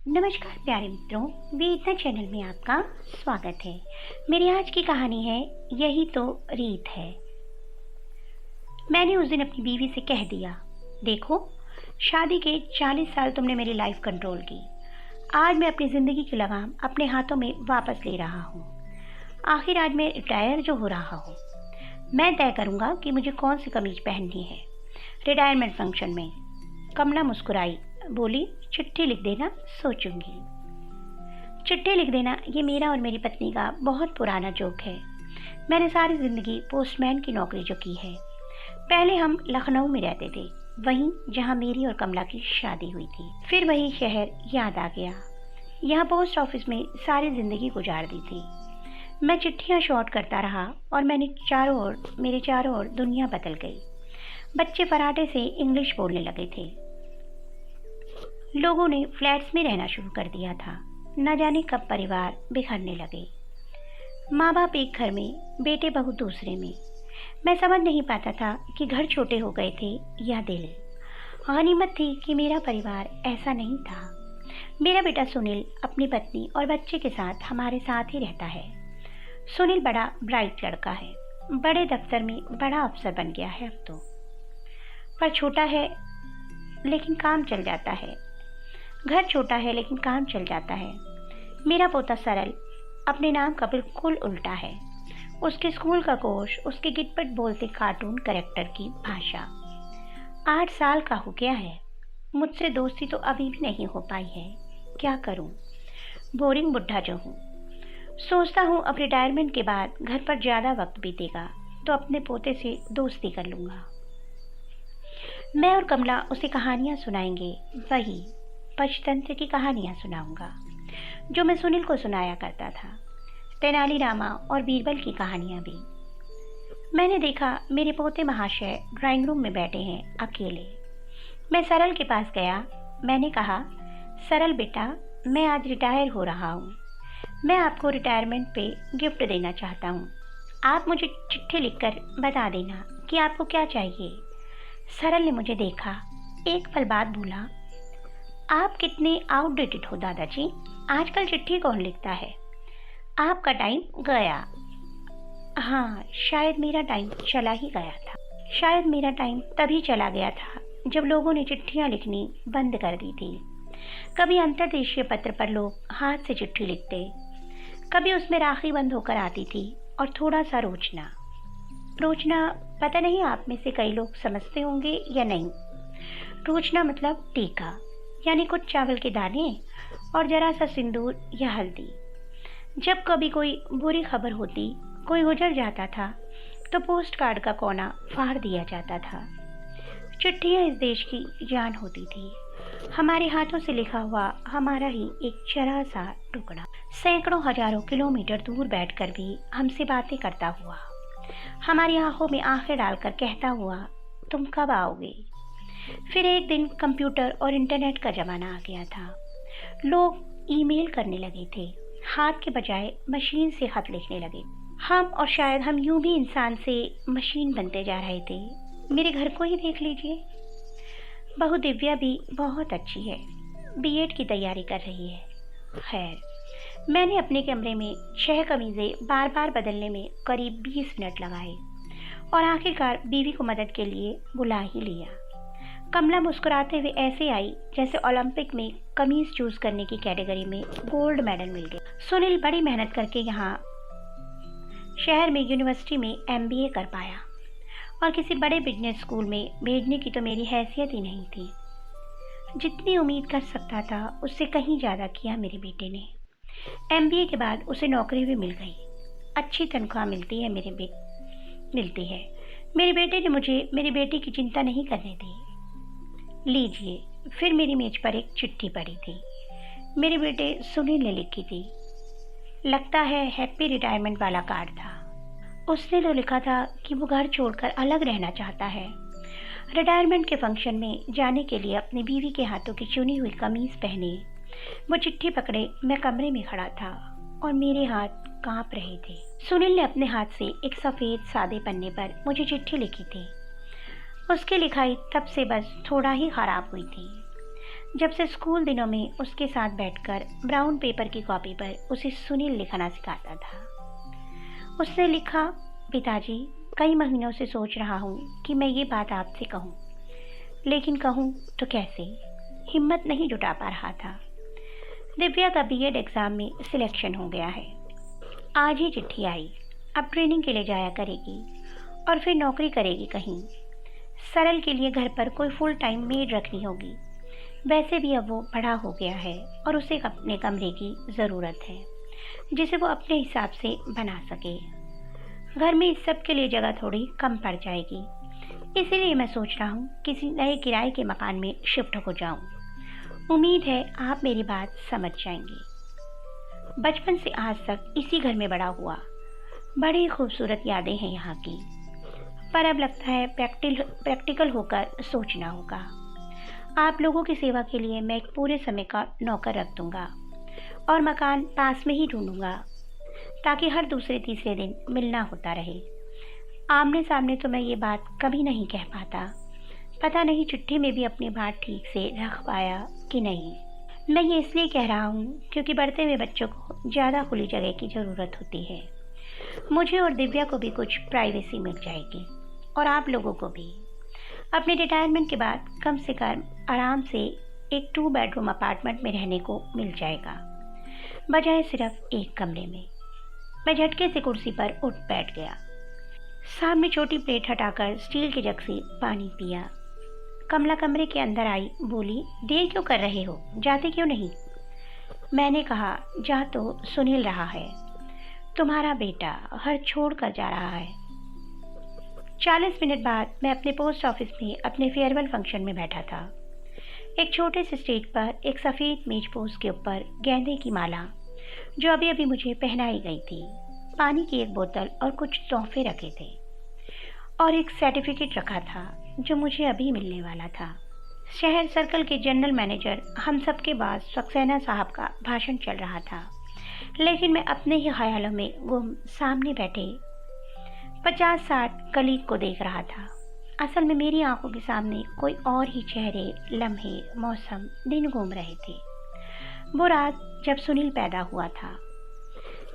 नमस्कार प्यारे मित्रों, वेदना चैनल में आपका स्वागत है। मेरी आज की कहानी है यही तो रीत है। मैंने उस दिन अपनी बीवी से कह दिया, देखो शादी के 40 साल तुमने मेरी लाइफ कंट्रोल की। आज मैं अपनी ज़िंदगी की लगाम अपने हाथों में वापस ले रहा हूँ। आखिर आज मैं रिटायर जो हो रहा हूँ, मैं तय करूँगा कि मुझे कौन सी कमीज पहननी है रिटायरमेंट फंक्शन में। कमला मुस्कुराई, बोली, चिट्ठी लिख देना, सोचूंगी। चिट्ठी लिख देना ये मेरा और मेरी पत्नी का बहुत पुराना जोक है। मैंने सारी ज़िंदगी पोस्टमैन की नौकरी जो की है। पहले हम लखनऊ में रहते थे, वहीं जहां मेरी और कमला की शादी हुई थी। फिर वही शहर याद आ गया। यहाँ पोस्ट ऑफिस में सारी ज़िंदगी गुजार दी थी। मैं चिट्ठियाँ शॉर्ट करता रहा और मेरे चारों ओर दुनिया बदल गई। बच्चे फराटे से इंग्लिश बोलने लगे थे। लोगों ने फ्लैट्स में रहना शुरू कर दिया था। न जाने कब परिवार बिखरने लगे। माँ बाप एक घर में, बेटे बहू दूसरे में। मैं समझ नहीं पाता था कि घर छोटे हो गए थे या दिल। गनीमत थी कि मेरा परिवार ऐसा नहीं था। मेरा बेटा सुनील अपनी पत्नी और बच्चे के साथ हमारे साथ ही रहता है। सुनील बड़ा ब्राइट लड़का है, बड़े दफ्तर में बड़ा अफसर बन गया है अब तो। पर छोटा है लेकिन काम चल जाता है। घर छोटा है लेकिन काम चल जाता है। मेरा पोता सरल अपने नाम का बिल्कुल उल्टा है। उसके स्कूल का कोर्स, उसके गिटपट बोलते कार्टून कैरेक्टर की भाषा। 8 साल का हो गया है। मुझसे दोस्ती तो अभी भी नहीं हो पाई है। क्या करूं? बोरिंग बुढ़ा जो हूं। सोचता हूं अब रिटायरमेंट के बाद घर पर ज़्यादा वक्त बीतेगा तो अपने पोते से दोस्ती कर लूँगा। मैं और कमला उसे कहानियाँ सुनाएंगे, वही पंचतंत्र की कहानियाँ सुनाऊंगा जो मैं सुनील को सुनाया करता था। तेनालीरामा और बीरबल की कहानियाँ भी। मैंने देखा मेरे पोते महाशय ड्राइंग रूम में बैठे हैं अकेले। मैं सरल के पास गया। मैंने कहा, सरल बेटा, मैं आज रिटायर हो रहा हूँ। मैं आपको रिटायरमेंट पे गिफ्ट देना चाहता हूँ। आप मुझे चिट्ठी लिखकर बता देना कि आपको क्या चाहिए। सरल ने मुझे देखा, एक पल बाद बोला, आप कितने आउटडेटेड हो दादाजी। आजकल चिट्ठी कौन लिखता है? आपका टाइम गया। हाँ, शायद मेरा टाइम चला ही गया था। शायद मेरा टाइम तभी चला गया था जब लोगों ने चिट्ठियाँ लिखनी बंद कर दी थी। कभी अंतर्देशीय पत्र पर लोग हाथ से चिट्ठी लिखते, कभी उसमें राखी बंद होकर आती थी और थोड़ा सा रोचना। पता नहीं आप में से कई लोग समझते होंगे या नहीं। रोचना मतलब टीका, यानी कुछ चावल के दाने और जरा सा सिंदूर या हल्दी। जब कभी कोई बुरी खबर होती, कोई गुजर जाता था, तो पोस्ट कार्ड का कोना फाड़ दिया जाता था। चिट्ठियाँ इस देश की जान होती थी। हमारे हाथों से लिखा हुआ हमारा ही एक जरा सा टुकड़ा, सैकड़ों हजारों किलोमीटर दूर बैठकर भी हमसे बातें करता हुआ, हमारी आंखों में आंखें डालकर कहता हुआ, तुम कब आओगे। फिर एक दिन कंप्यूटर और इंटरनेट का ज़माना आ गया था। लोग ईमेल करने लगे थे, हाथ के बजाय मशीन से खत लिखने लगे। हम और शायद हम यूं भी इंसान से मशीन बनते जा रहे थे। मेरे घर को ही देख लीजिए। बहू दिव्या भी बहुत अच्छी है, बीएड की तैयारी कर रही है। खैर, मैंने अपने कमरे में 6 कमीज़ें बार बार बदलने में करीब 20 मिनट लगाए और आखिरकार बीवी को मदद के लिए बुला ही लिया। कमला मुस्कुराते हुए ऐसे आई जैसे ओलंपिक में कमीज चूज करने की कैटेगरी में गोल्ड मेडल मिल गया। सुनील बड़ी मेहनत करके यहाँ शहर में यूनिवर्सिटी में एमबीए कर पाया और किसी बड़े बिजनेस स्कूल में भेजने की तो मेरी हैसियत ही नहीं थी। जितनी उम्मीद कर सकता था उससे कहीं ज़्यादा किया मेरे बेटे ने। एमबीए के बाद उसे नौकरी भी मिल गई। अच्छी तनख्वाह मिलती है मेरे बेटे ने मुझे मेरी बेटी की चिंता नहीं करने दी। लीजिए, फिर मेरी मेज पर एक चिट्ठी पड़ी थी। मेरे बेटे सुनील ने लिखी थी। लगता है हैप्पी रिटायरमेंट वाला कार्ड था। उसने तो लिखा था कि वो घर छोड़कर अलग रहना चाहता है। रिटायरमेंट के फंक्शन में जाने के लिए अपनी बीवी के हाथों की चुनी हुई कमीज पहने वो चिट्ठी पकड़े मैं कमरे में खड़ा था और मेरे हाथ कांप रहे थे। सुनील ने अपने हाथ से एक सफ़ेद सादे पन्ने पर मुझे चिट्ठी लिखी थी। उसकी लिखाई तब से बस थोड़ा ही खराब हुई थी। जब से स्कूल दिनों में उसके साथ बैठकर ब्राउन पेपर की कॉपी पर उसे सुनील लिखना सिखाता था। उसने लिखा, पिताजी, कई महीनों से सोच रहा हूँ कि मैं ये बात आपसे कहूँ, लेकिन कहूँ तो कैसे, हिम्मत नहीं जुटा पा रहा था। दिव्या का बीएड एग्ज़ाम में सिलेक्शन हो गया है। आज ही चिट्ठी आई। अब ट्रेनिंग के लिए जाया करेगी और फिर नौकरी करेगी कहीं। सरल के लिए घर पर कोई फुल टाइम मेड रखनी होगी। वैसे भी अब वो बड़ा हो गया है और उसे अपने कमरे की ज़रूरत है जिसे वो अपने हिसाब से बना सके। घर में इस सब के लिए जगह थोड़ी कम पड़ जाएगी। इसीलिए मैं सोच रहा हूँ किसी नए किराए के मकान में शिफ्ट हो जाऊँ। उम्मीद है आप मेरी बात समझ जाएंगे। बचपन से आज तक इसी घर में बड़ा हुआ। बड़ी खूबसूरत यादें हैं यहाँ की, पर अब लगता है प्रैक्टिकल होकर सोचना होगा। आप लोगों की सेवा के लिए मैं एक पूरे समय का नौकर रख दूँगा और मकान पास में ही ढूंढूंगा ताकि हर दूसरे तीसरे दिन मिलना होता रहे। आमने सामने तो मैं ये बात कभी नहीं कह पाता। पता नहीं चिट्ठी में भी अपनी बात ठीक से रख पाया कि नहीं। मैं ये इसलिए कह रहा हूँ क्योंकि बढ़ते हुए बच्चों को ज़्यादा खुली जगह की ज़रूरत होती है। मुझे और दिव्या को भी कुछ प्राइवेसी मिल जाएगी और आप लोगों को भी। अपने रिटायरमेंट के बाद कम से कम आराम से एक 2 बेडरूम अपार्टमेंट में रहने को मिल जाएगा, बजाय सिर्फ एक कमरे में। मैं झटके से कुर्सी पर उठ बैठ गया। सामने छोटी प्लेट हटाकर स्टील के जग से पानी पिया। कमला कमरे के अंदर आई, बोली, देर क्यों कर रहे हो, जाते क्यों नहीं? मैंने कहा, जा तो सुनील रहा है, तुम्हारा बेटा घर छोड़ कर जा रहा है। 40 मिनट बाद मैं अपने पोस्ट ऑफिस में अपने फेयरवेल फंक्शन में बैठा था। एक छोटे से स्टेज पर एक सफ़ेद मेज पोस्ट के ऊपर गेंदे की माला जो अभी अभी मुझे पहनाई गई थी, पानी की एक बोतल और कुछ तोहफे रखे थे और एक सर्टिफिकेट रखा था जो मुझे अभी मिलने वाला था। शहर सर्कल के जनरल मैनेजर हम सब के बाद सक्सेना साहब का भाषण चल रहा था, लेकिन मैं अपने ही ख्यालों में गुम सामने बैठे 50-60 कलीग को देख रहा था। असल में मेरी आंखों के सामने कोई और ही चेहरे, लम्हे, मौसम, दिन घूम रहे थे। वो रात जब सुनील पैदा हुआ था।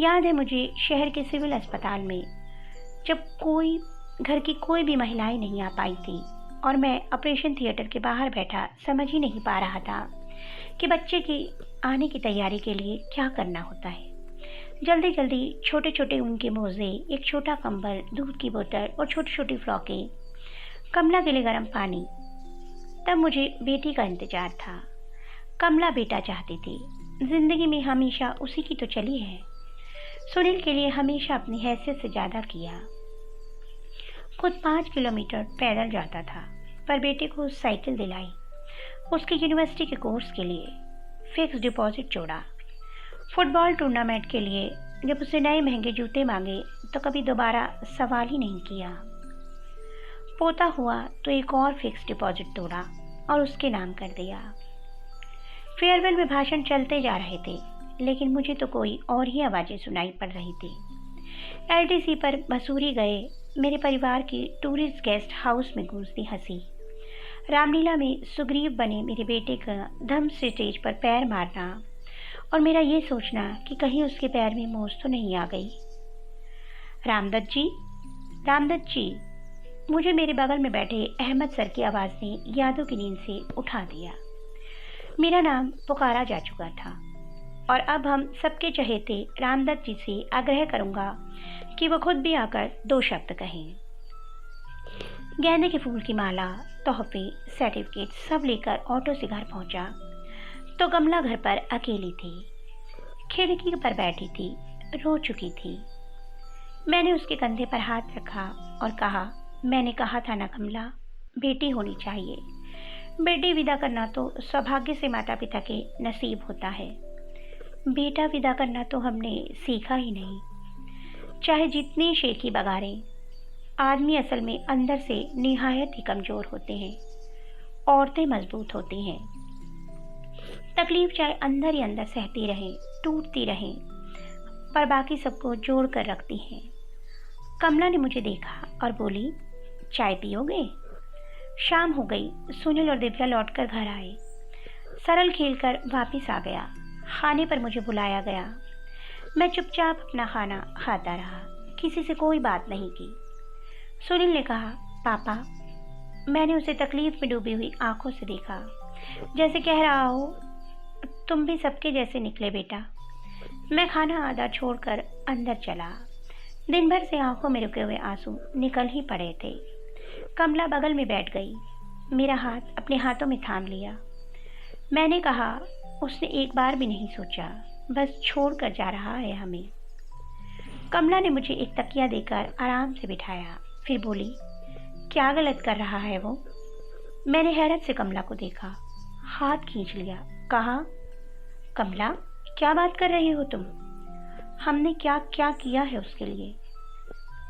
याद है मुझे शहर के सिविल अस्पताल में जब घर की कोई भी महिलाएं नहीं आ पाई थी और मैं ऑपरेशन थिएटर के बाहर बैठा समझ ही नहीं पा रहा था कि बच्चे के आने की तैयारी के लिए क्या करना होता है। जल्दी जल्दी छोटे छोटे ऊन के मोजे, एक छोटा कंबल, दूध की बोतल और छोटी छोटी फ्रॉकें, कमला के लिए गर्म पानी। तब मुझे बेटी का इंतजार था। कमला बेटा चाहती थी। जिंदगी में हमेशा उसी की तो चली है। सुनील के लिए हमेशा अपनी हैसियत से ज़्यादा किया। खुद 5 किलोमीटर पैदल जाता था, पर बेटे को साइकिल दिलाई। उसकी यूनिवर्सिटी के कोर्स के लिए फिक्स डिपॉजिट जोड़ा। फुटबॉल टूर्नामेंट के लिए जब उसे नए महंगे जूते मांगे तो कभी दोबारा सवाल ही नहीं किया। पोता हुआ तो एक और फिक्स डिपॉजिट तोड़ा और उसके नाम कर दिया। फेयरवेल में भाषण चलते जा रहे थे, लेकिन मुझे तो कोई और ही आवाज़ें सुनाई पड़ रही थी। एलटीसी पर मसूरी गए मेरे परिवार की टूरिस्ट गेस्ट हाउस में गूंजती हंसी, रामलीला में सुग्रीव बने मेरे बेटे का धम से स्टेज पर पैर मारना और मेरा ये सोचना कि कहीं उसके पैर में मोच तो नहीं आ गई। रामदत्त जी, रामदत्त जी, मुझे मेरे बगल में बैठे अहमद सर की आवाज़ ने यादों की नींद से उठा दिया। मेरा नाम पुकारा जा चुका था और अब हम सबके चहेते रामदत्त जी से आग्रह करूंगा कि वो खुद भी आकर 2 शब्द कहें। गेंदे के फूल की माला, तोहफे, सर्टिफिकेट सब लेकर ऑटो से घर पहुंचा तो कमला घर पर अकेली थी। खिड़की पर बैठी थी, रो चुकी थी। मैंने उसके कंधे पर हाथ रखा और कहा, मैंने कहा था ना कमला, बेटी होनी चाहिए। बेटी विदा करना तो सौभाग्य से माता पिता के नसीब होता है। बेटा विदा करना तो हमने सीखा ही नहीं। चाहे जितनी शेखी बगारें, आदमी असल में अंदर से निहायत ही कमज़ोर होते हैं। औरतें मजबूत होती हैं। तकलीफ चाहे अंदर ही अंदर सहती रहें, टूटती रहें, पर बाकी सबको जोड़ कर रखती हैं। कमला ने मुझे देखा और बोली, चाय पियोगे? शाम हो गई। सुनील और दिव्या लौटकर घर आए। सरल खेलकर वापस आ गया। खाने पर मुझे बुलाया गया। मैं चुपचाप अपना खाना खाता रहा, किसी से कोई बात नहीं की। सुनील ने कहा, पापा। मैंने उसे तकलीफ में डूबी हुई आंखों से देखा, जैसे कह रहा हो, तुम भी सबके जैसे निकले बेटा। मैं खाना आधा छोड़कर अंदर चला। दिन भर से आंखों में रुके हुए आंसू निकल ही पड़े थे। कमला बगल में बैठ गई, मेरा हाथ अपने हाथों में थाम लिया। मैंने कहा, उसने एक बार भी नहीं सोचा, बस छोड़ कर जा रहा है हमें। कमला ने मुझे एक तकिया देकर आराम से बिठाया, फिर बोली, क्या गलत कर रहा है वो? मैंने हैरत से कमला को देखा, हाथ खींच लिया, कहा, कमला क्या बात कर रही हो तुम? हमने क्या क्या किया है उसके लिए?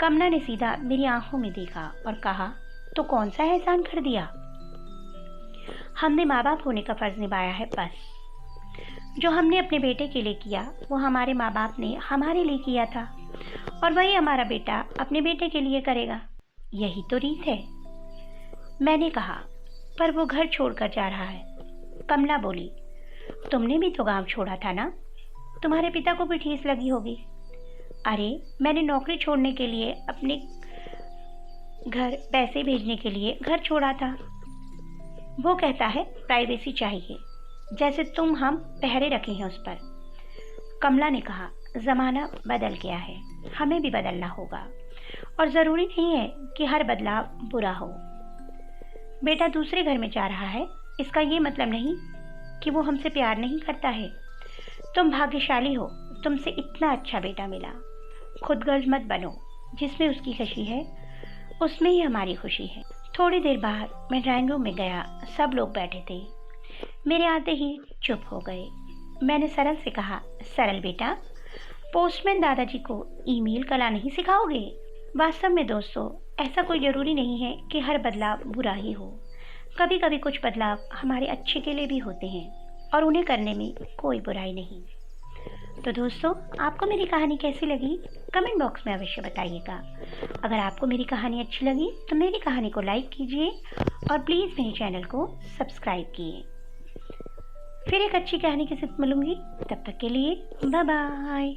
कमला ने सीधा मेरी आंखों में देखा और कहा, तो कौन सा एहसान कर दिया? हमने माँ बाप होने का फर्ज निभाया है बस। जो हमने अपने बेटे के लिए किया वो हमारे माँ बाप ने हमारे लिए किया था, और वही हमारा बेटा अपने बेटे के लिए करेगा। यही तो रीत है। मैंने कहा, पर वो घर छोड़कर जा रहा है। कमला बोली, तुमने भी तो गांव छोड़ा था ना, तुम्हारे पिता को भी ठेस लगी होगी। अरे मैंने नौकरी छोड़ने के लिए, अपने घर पैसे भेजने के लिए घर छोड़ा था। वो कहता है प्राइवेसी चाहिए, जैसे तुम हम पहरे रखे हैं उस पर। कमला ने कहा, ज़माना बदल गया है, हमें भी बदलना होगा, और ज़रूरी नहीं है कि हर बदलाव बुरा हो। बेटा दूसरे घर में जा रहा है, इसका ये मतलब नहीं कि वो हमसे प्यार नहीं करता है। तुम भाग्यशाली हो, तुमसे इतना अच्छा बेटा मिला। खुदगर्ज मत बनो, जिसमें उसकी खुशी है उसमें ही हमारी खुशी है। थोड़ी देर बाद मैं ड्राइंग रूम में गया, सब लोग बैठे थे। मेरे आते ही चुप हो गए। मैंने सरल से कहा, सरल बेटा, पोस्टमैन दादाजी को ईमेल करना नहीं सिखाओगे? वास्तव में दोस्तों, ऐसा कोई ज़रूरी नहीं है कि हर बदलाव बुरा ही हो। कभी कभी कुछ बदलाव हमारे अच्छे के लिए भी होते हैं, और उन्हें करने में कोई बुराई नहीं। तो दोस्तों, आपको मेरी कहानी कैसी लगी कमेंट बॉक्स में अवश्य बताइएगा। अगर आपको मेरी कहानी अच्छी लगी तो मेरी कहानी को लाइक कीजिए, और प्लीज़ मेरे चैनल को सब्सक्राइब कीजिए। फिर एक अच्छी कहानी के साथ मिलूंगी, तब तक के लिए बाय बाय।